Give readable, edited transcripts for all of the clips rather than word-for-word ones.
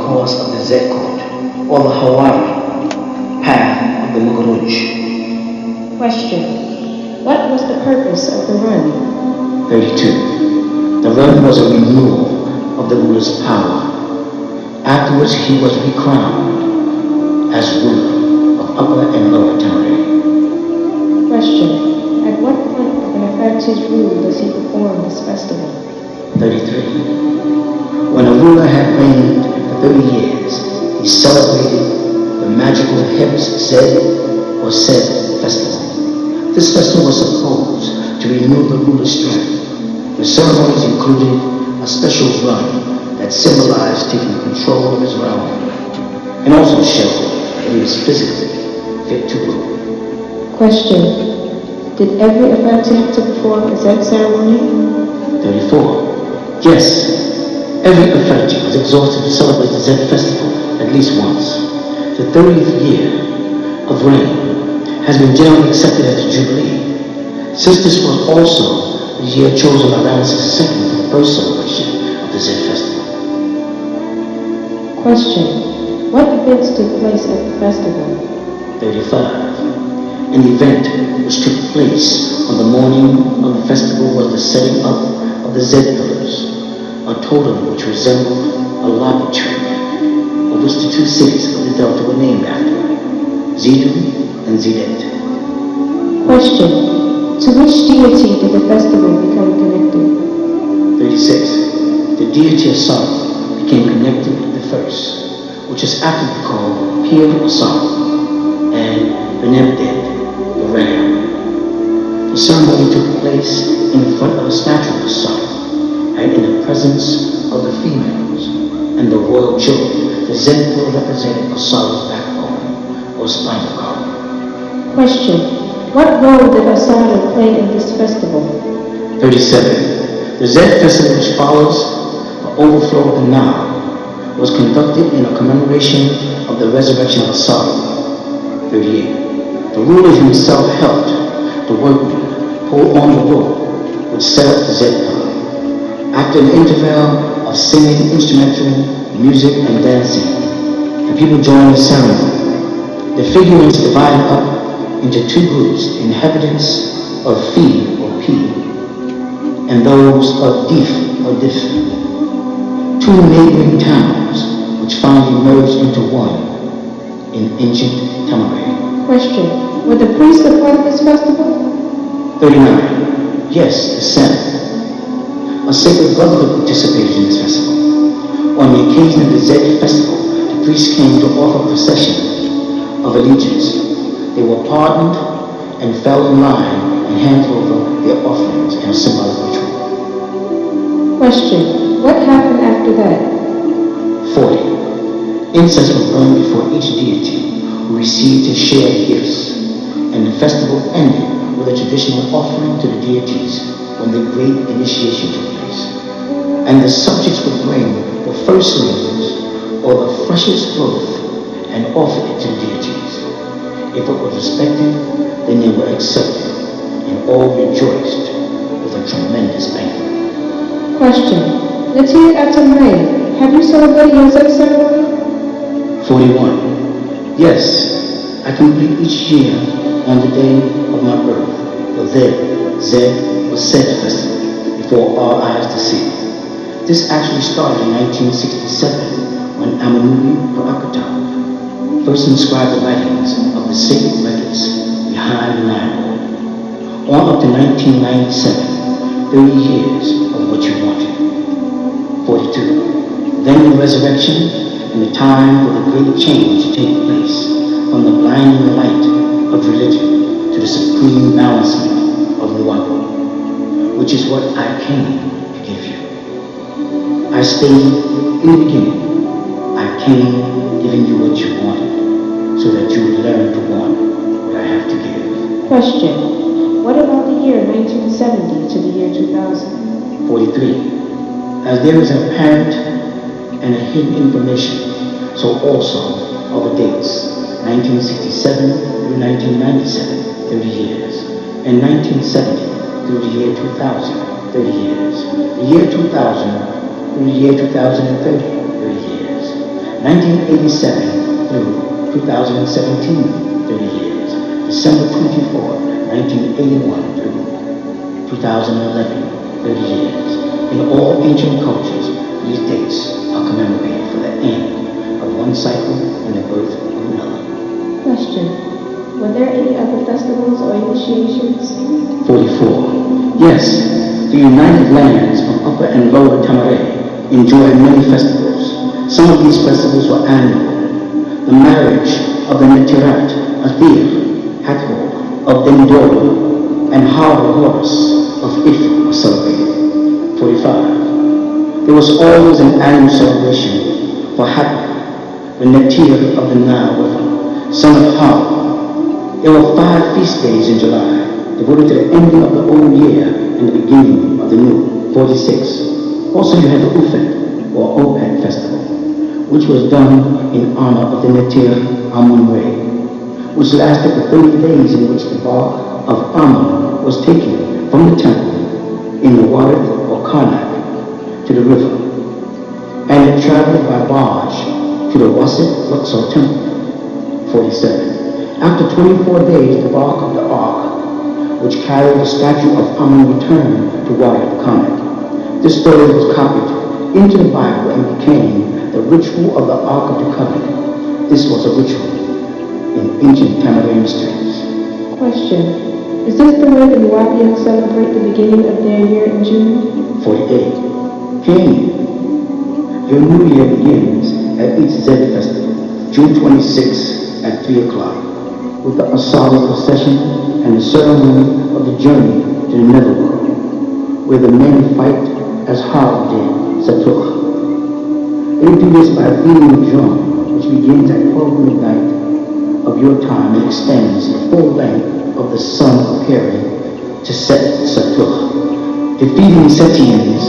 course of the Z Court, or the Hawaii path of the Muguruj. Question. What was the purpose of the run? 32. The run was a renewal of the ruler's power. Afterwards, he was recrowned as ruler of Upper and Lower Tamari. Question. At what point of an Apache's rule does he perform this festival? 33. When a ruler had reigned for 30 years, he celebrated the magical Hebs Zed or Sed festival. This festival was supposed to renew the ruler's strength. The ceremonies included a special run that symbolized taking control of his realm, and also showed that he was physically fit to rule. Question. Did every Apache have to perform a Zed ceremony? 34. Yes, every Apache was exhorted to celebrate the Zed festival at least once. The 30th year of reign has been generally accepted as the Jubilee. Since this was also the year chosen by Ramesses II for the first celebration of the Zed festival. Question. What events took place at the festival? 35. An event which took place on the morning of the festival was the setting up of the Zed pillars, a totem which resembled a lava tree, of which the two cities of the Delta were named after, Zidu and Zidet. Question. To which deity did the festival become connected? 36. The deity of sorrow became connected with the first, which is aptly called Pir of Sorrow, and Benebded, the ram. The ceremony took place in front of a statue of the sorrow, and in the presence of the females and the royal children. The Zed will represent a sorrow's backbone or spinal cord. Question. What role did Asada play in this festival? 37. The Zed festival, which follows the overflow of the Nile, was conducted in a commemoration of the resurrection of Asada. 38. The ruler himself helped the workmen pull on the rope which set up the Zed pillar. After an interval of singing, instrumental music, and dancing, the people joined the ceremony. The figurines divided up into two groups, inhabitants of Fi or Pi, and those of Dif or Dif, two neighboring towns which finally merged into one in ancient Tamari. Question. Were the priests a part of this festival? 39. Yes, the Senate. A sacred brotherhood participated in this festival. On the occasion of the Zed festival, the priests came to offer a procession of allegiance. They were pardoned and fell in line and handed over their offerings in a symbolic ritual. Question. What happened after that? 40. Incense was burned before each deity who received his share of gifts, and the festival ended with a traditional offering to the deities when the great initiation took place. And the subjects would bring the firstlings or the freshest growth and offer it to the deities. If it was respected, then they were accepted, and all rejoiced with a tremendous banquet. Question. Latir Atamray, have you celebrated your Zed ceremony? 41. Yes, I complete each year on the day of my birth, the Zed was Sed festival before all eyes to see. This actually started in 1967 when Amunnubi Roakptah first inscribed the writings of the sacred records behind the Nile. On up to 1997, 30 years of what you wanted. 42. Then the resurrection and the time for the great change to take place from the blinding light of religion to the supreme balancement of Nuwapu, which is what I came to give you. I stated in the beginning, I came giving you what you wanted, so that you would learn to want what I have to give. Question. What about the year 1970 to the year 2000? 43. As there is an apparent and a hidden information, so also are the dates. 1967 through 1997, 30 years. And 1970 through the year 2000, 30 years. The year 2000 through the year 2030, 30 years. 1987 through 2017, 30 years. December 24, 1981 through 2011, 30 years. In all ancient cultures, these dates are commemorated for the end of one cycle and the birth of another. Question. Were there any other festivals or initiations? 44. Yes, the United Lands of Upper and Lower Tamare enjoy many festivals. Some of these festivals were annual. The marriage of the Netirat, Athir, Hathor, of Dendora, and Harbor Horus of Ifa was celebrated. 45. There was always an annual celebration for Hathor, the Netir of the Nile River, son of Harbor. There were 5 feast days in July, devoted to the ending of the old year and the beginning of the new. 46. Also you had the Ufet, or Opet festival, which was done in honor of the Netir Amunnubi, which lasted for 30 days, in which the bark of Amun was taken from the temple in the water or Karnak to the river, and it traveled by barge to the Wasit Luxor temple. 47. After 24 days, the bark of the ark, which carried the statue of Amun, returned to Wasit Karnak. This story was copied into the Bible and became the ritual of the Ark of the Covenant. This was a ritual in ancient Tamarian mysteries. Question. Is this the way the Nuwapians celebrate the beginning of their year in June? 48. King, your new year begins at each Zed festival, June 26 at 3 o'clock, with the Asari procession and the ceremony of the journey to the netherworld, where the men fight as Harb did, Satuch. They do this by beating the drum, which begins at 12 midnight of your time and extends the full length of the sun appearing to set Satuch, defeating Setians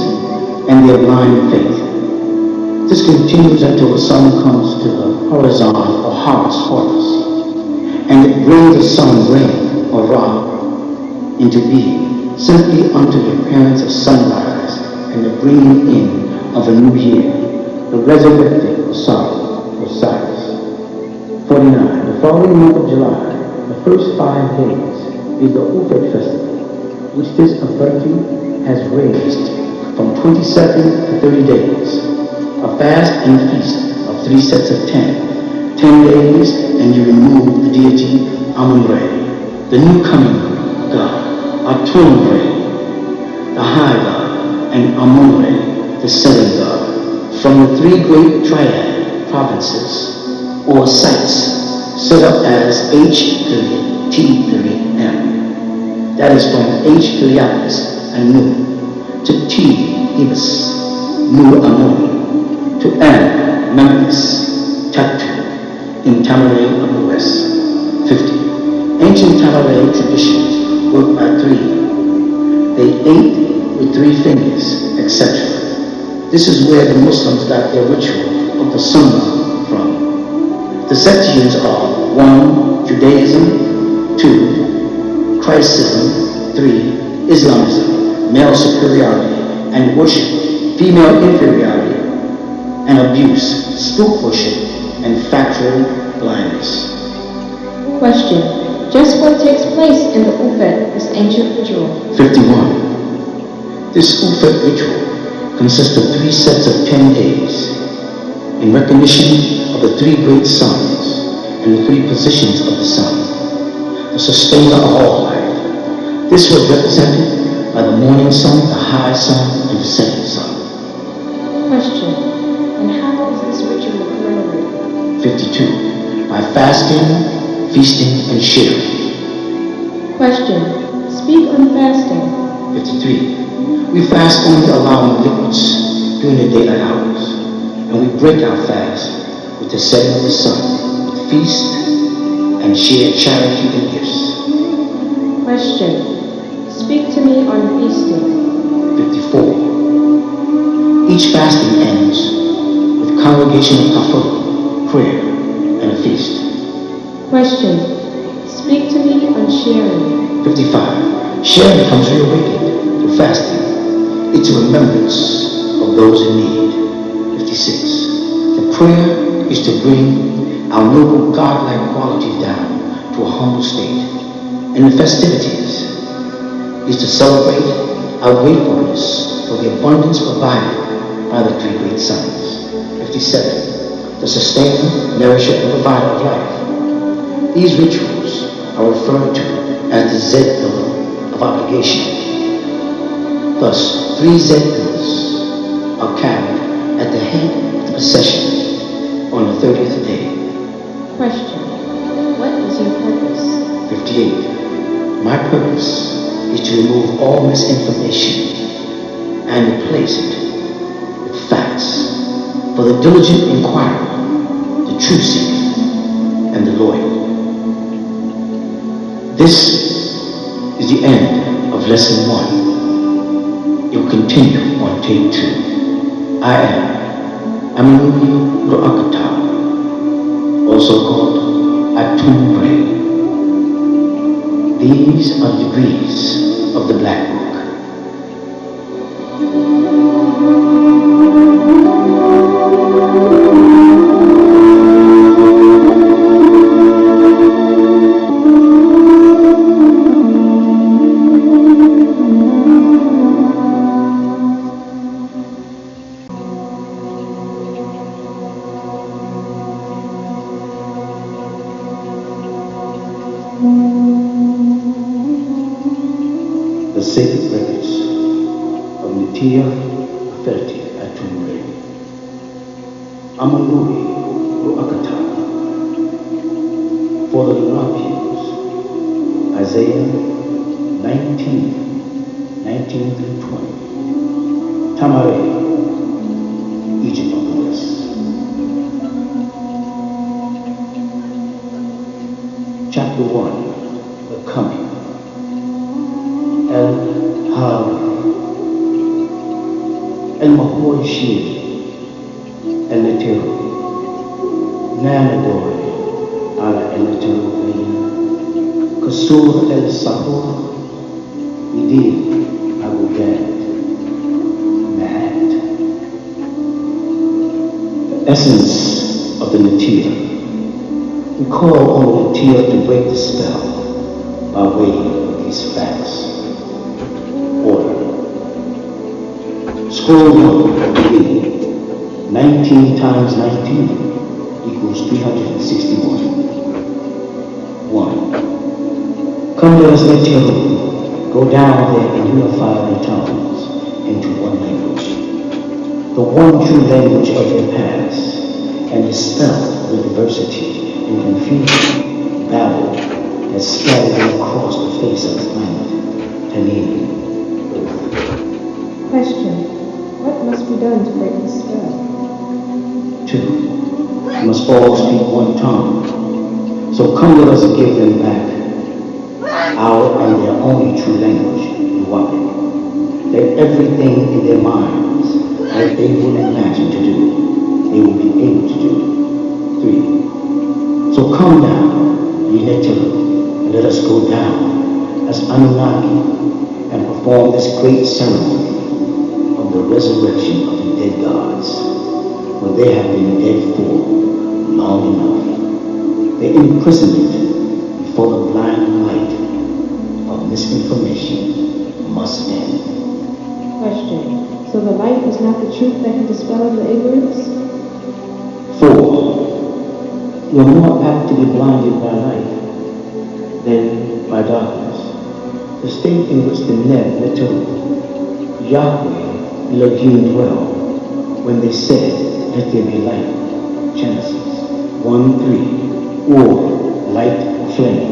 and their blind faith. This continues until the sun comes to the horizon or Horus, and it brings the sun rain or Ra into being, simply unto the appearance of sunrise and the bringing in of a new year, the resurrected Osiris. 49. The following month of July, the first 5 days, is the Ufet festival, which this authority has raised from 27 to 30 days, a fast and feast of 3 sets of 10. 10 days, and you remove the deity Amun-Re, the new coming God, Atum-Re, the high God, and Amun-Re, the setting God, from the 3 great triad provinces, or sites, set up as H3T3M. That is from H3Apis and Nu, to T, Ibis, Nu Amun, to M, Memphis, Tatu, in Tamare of the West. 50. Ancient Tamare traditions work by 3. They ate with 3 fingers, etc. This is where the Muslims got their ritual of the Sunnah from. The Septians are 1. Judaism, 2. Christism, 3. Islamism, male superiority and worship, female inferiority and abuse, spook worship, and factual blindness. Question. Just what takes place in the Ufet, this ancient ritual? 51. This Ufet ritual consists of 3 sets of 10 days in recognition of the 3 great suns and the 3 positions of the sun, the sustainer of all life. This was represented by the morning sun, the high sun, and the setting sun. Question. And how is this ritual commemorated? 52. By fasting, feasting, and sharing. Question. Speak on fasting. 53. We fast only allowing liquids during the daylight hours, and we break our fast with the setting of the sun, with feast and share charity and gifts. Question. Speak to me on feasting. 54. Each fasting ends with congregational kafur, prayer, and a feast. Question. Speak to me on sharing. 55. Sharing becomes reawakened through fasting. It's a remembrance of those in need. 56. The prayer is to bring our noble godlike qualities down to a humble state. And the festivities is to celebrate our gratefulness for the abundance provided by the three great sons. 57. The sustainer, nourisher, and provider of life. These rituals are referred to as the Z pillar of obligation. Thus, 3 Z pillars are carried at the head of the procession on the 30th day. Question. What is your purpose? 58. My purpose is to remove all misinformation and replace it with facts for the diligent inquirer, the truth seeker, and the loyal. This is the end of lesson 1. It will continue on tape 2. I am Amunnubi Roakptah, also called Amunnubi. These are degrees of the Black Book. The sacred records of Natia Ferti Atumre. Amunnubi Roakptah. For the Lunapians, Isaiah 19 through 20. Tamare, Egypt of the West. Chapter 1, The Coming. El-Mahoy Shir, El-Netiru, Nanadori, Ala El-Netiru, Kasur El-Sahur, Idil, Abu Gad, Mahat. The essence of the Natia. We call on the Natia to break the spell by way of these facts. Order. Scroll 1, beginning. 19 times 19 equals 361. 1. Come, let us let you go down there and unify their tongues into one language. The one true language of their past, and dispel the diversity and confusion, babel that scattered them across the face of the planet. Tanin. Question. What must be done to break the spell? 2. We must all speak one tongue. So come let us give them back our and their only true language, Iwapi. That everything in their minds that they will imagine to do, they will be able to do. 3. So come down, Unetilu, and let us go down as Anunnaki and perform this great ceremony of the resurrection of the dead gods, for they have been dead for long enough. Their imprisonment before the blind light of misinformation must end. Question. So the light is not the truth that can dispel the ignorance? 4. You are more apt to be blinded by light than by darkness. The state in which the Neb, Yahweh, Elohim dwell when they said, let there be light. Genesis 1:3. Or light flame.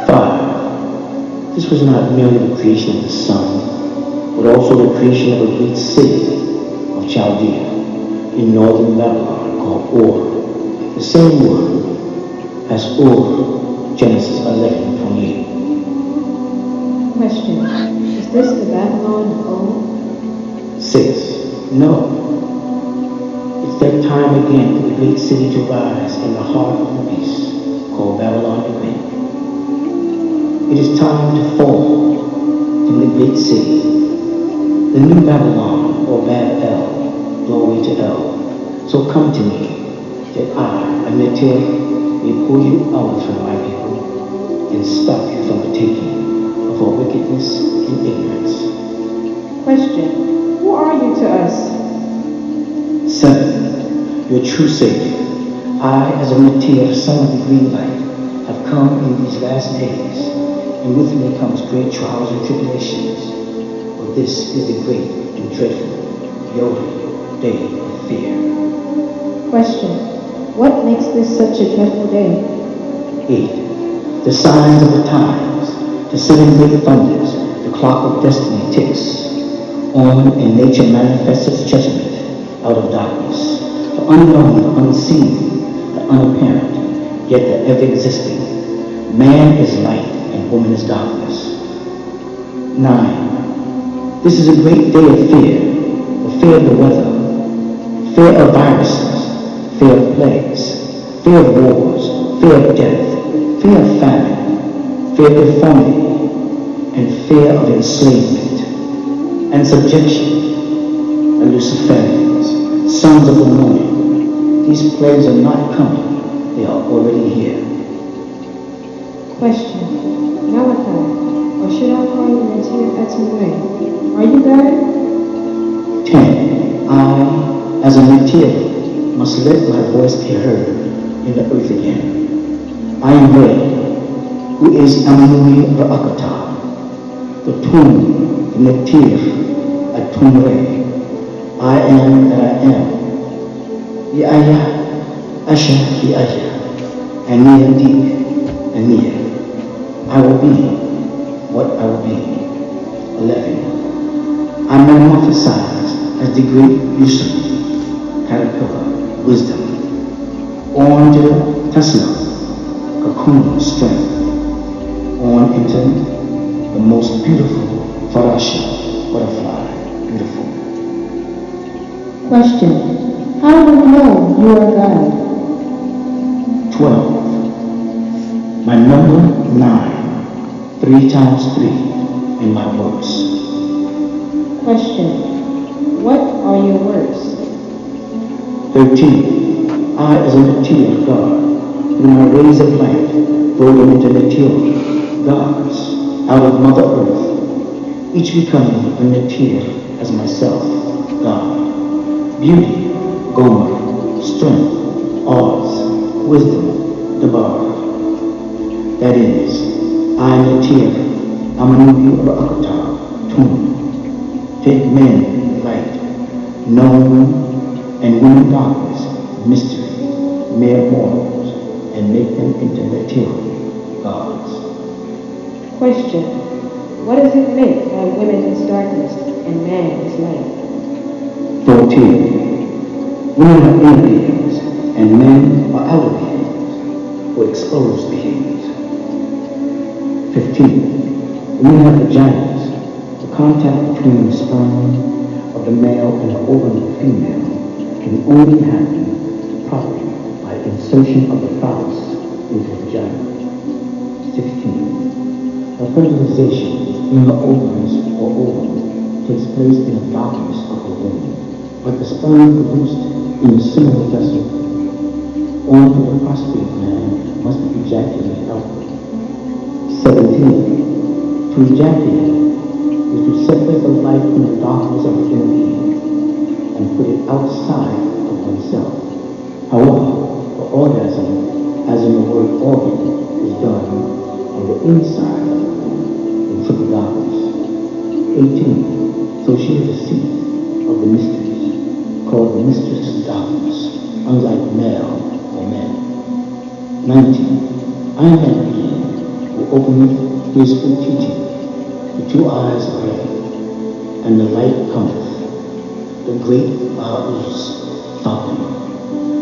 5. This was not merely the creation of the sun, but also the creation of a great city of Chaldea in northern Babylon called Ur. The same word as Ur, Genesis 11:28. Question. Is this the Babylon of old? 6. No. It's that time again for the great city to rise in the heart of the beast called Babylon the Great. It is time to fall from the great city. The new Babylon, or Bab-El, doorway to El. So come to me, that I, a native, may pull you out from my people and stop you from partaking of our wickedness and ignorance. Question. Who are you to us? 7. Your true Savior. I, as a native, son of the green light, have come in these last days, and with me comes great trials and tribulations. For this is the great and dreadful Yod day of fear. Question. What makes this such a dreadful day? 8. The signs of the times, the 7 great thunders, the clock of destiny ticks on, and nature manifests its judgment out of darkness. The unknown, the unseen, the unapparent, yet the ever-existing. Man is light and woman is darkness. 9. This is a great day of fear, the fear of the weather, fear of viruses, fear of plagues, fear of wars, fear of death, fear of famine, fear of deformity, and fear of enslavement and subjection. The Luciferians, sons of the morning, these plagues are not coming, they are already here. Question. Malachi, or should I call you Native Amunnubi? Are you God? 10. I, as a native, must let my voice be heard in the earth again. I am Red, who is Amunnubi Roakptah, the tomb, the native, Atumre. I am that I am. Yaya, Asha, Yaya, Ania, Deep, Ania. I will be what I will be. 11. I metamorphosize as the great Yusuf, caterpillar, wisdom, on to Tesla, cocoon, strength, on into the most beautiful Farasha, butterfly, beautiful. Question. How do we know you are God? 12. My number 9, 3 times 3 in my works. Question. What are your works? 13. I, as a native of God, through my rays of light, throw them into native gods out of Mother Earth, each becoming a native as myself, God. Beauty, Gomer, strength, Oz, wisdom, Debar. That is, I am native, Amunnubi Roakptah, tomb. Take men, light, known, and women darkness, mystery, mere mortals, and make them into native gods. Question. What does it make that women is darkness and man is light? 14. Women are inner beings, and men are outer beings, or exposed beings. 15. Women have vaginas. The contact between the sperm of the male and the ovum of the female can only happen properly by insertion of the phallus into the vagina. 16. The fertilization in the ovaries or ovum takes place in the darkness of the womb, but the sperm produced in a similar vessel onto the prostate gland must be ejaculated outward. 17. To ejaculate is to separate the light from the darkness of the inner being and put it outside of oneself. However, the orgasm, as in the word organ, is done on the inside of the womb in triple darkness. 18. So she is the seat of the mysteries, called the mistress of darkness, unlike male or men. 19. I am that being who openeth his full teaching, the 2 eyes of heaven, and the light cometh, the great Baha's fountain.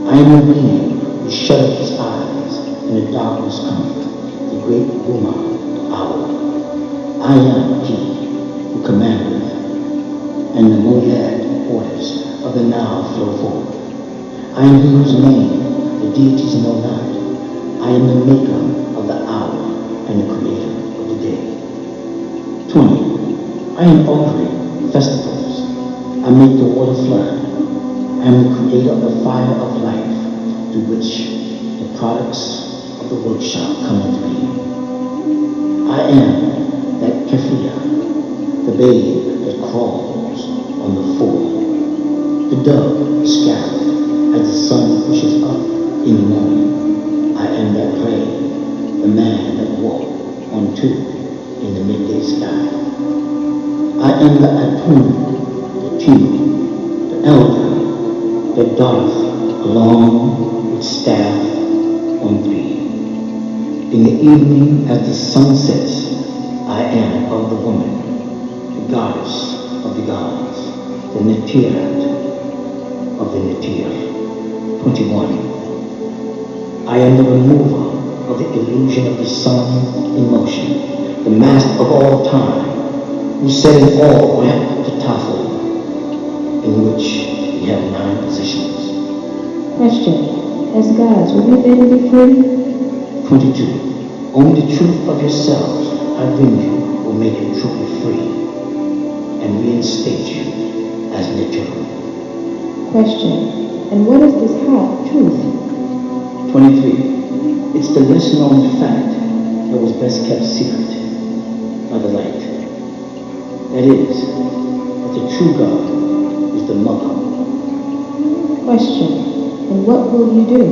I am the being who shutteth his eyes, and the darkness cometh, the great Buma, the hour. I am he who commandeth, and the myriad waters of the Nile flow forth. I am he whose name the deities know not. I am the maker of the hour and the creator of the day. 20. I am offering festivals. I make the water flood. I am the creator of the fire of life, to through which the products of the workshop come into being. I am that kefir, the babe that crawls on the floor, the dove scattered as the sun pushes up in the morning. I am that prey, the man that walked on two in the midday sky. I am the Atun, the king, the elder, that darth along with staff on three. In the evening as the sun sets, I am of the woman, the goddess of the gods, the Netirat of the Netir. 21. I am the remover of the illusion of the sun in motion, the master of all time, who set in all Roakhptah, in which we have 9 positions. Question. As gods, will you then be free? 22. Only the truth of yourselves I bring you will make you truly free and reinstate you as natural. Question. And what is this half truth? 23. It's the less known fact that was best kept secret by the light. That is, that the true God is the mother. Question. And what will you do?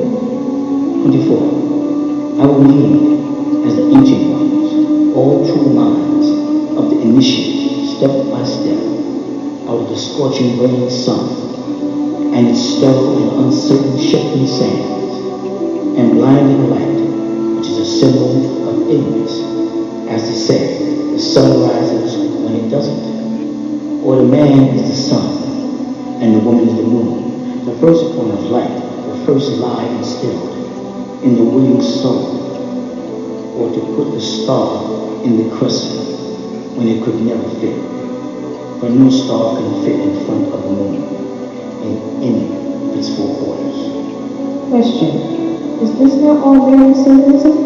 24. I will lead as the ancient ones, all true minds of the initiate, step by step, out of the scorching burning sun, and its sterile and uncertain shifting sands, and blinding light, which is a symbol of ignorance, as to say, the sun rises when it doesn't, or the man is the sun, and the woman is the moon, the first point of light, the first lie instilled in the willing soul, or to put the star in the crescent when it could never fit, for no star can fit in front of the moon in any of its 4 quarters. Question. Is this not all very symbolism?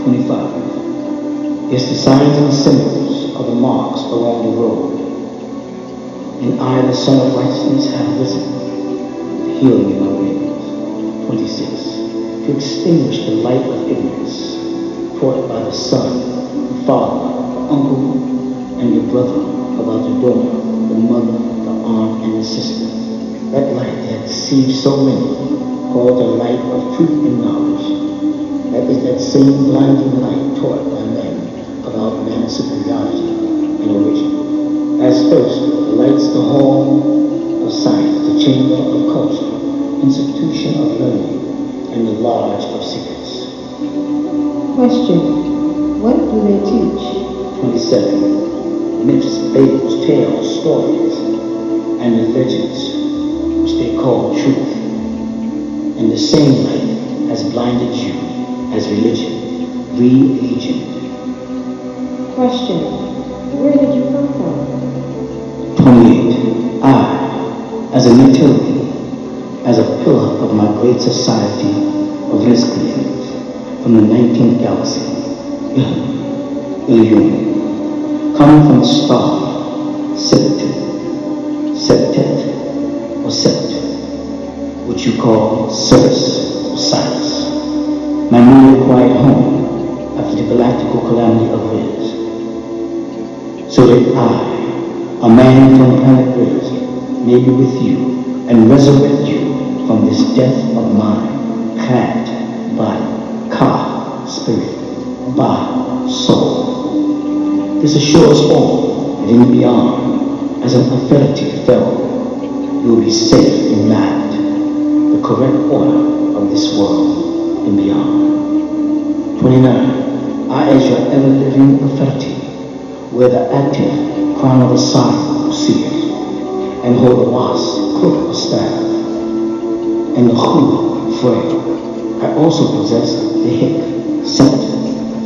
25. Yes, the signs and symbols are the marks along the road. And I, the Son of Righteousness, have risen, healing in my wings. 26. To extinguish the light of ignorance taught by the son, the father, the uncle, and the brother about the daughter, the mother, the aunt, and the sister. That light that deceived so many, called the light of truth and knowledge. That is that same blinding light taught by men about man's superiority and origin. As first lights the hall of science, the chamber of culture, institution of learning, and the lodge of secrets. Question. What do they teach? 27. Myths, fables, tales, stories, and the legends, which they call truth. And the same light has blinded you as religion, religion. Question. Where did you come from? 28. I, as a utility, as a pillar of my great society of Rizqlians from the 19th galaxy, Ilium, come from the star Septet, or Sept, which you call Sirius or Cyrus, my newly acquired home after the galactical calamity of Riz, so that I, a man from planet Riz, may be with you and resurrect you from this death of mine, clad by Ka, spirit, Ba, soul. This assures all that in the beyond, as an affinity fell, you will be safe in that, the correct order of this world and beyond. 29. I, as your ever-living affinity, wear the active crown of a sun, seer, and hold the wasp, crook, or staff, and the Khu, frame. I also possess the Hik, scepter,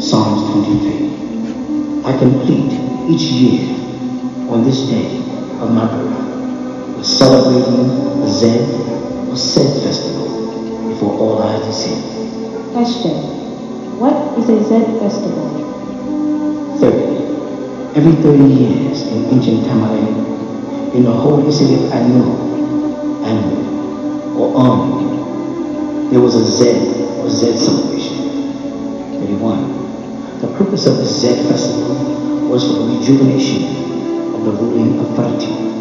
Psalms 23. I complete each year on this day of my birth with celebrating a Zed or Sed festival before all eyes to see. Question. What is a Zed festival? 30. Every 30 years in ancient Tamerlane, in the holy city of Anu, or Anu, there was a Z celebration. 31. The purpose of the Z festival was for the rejuvenation of the ruling authority.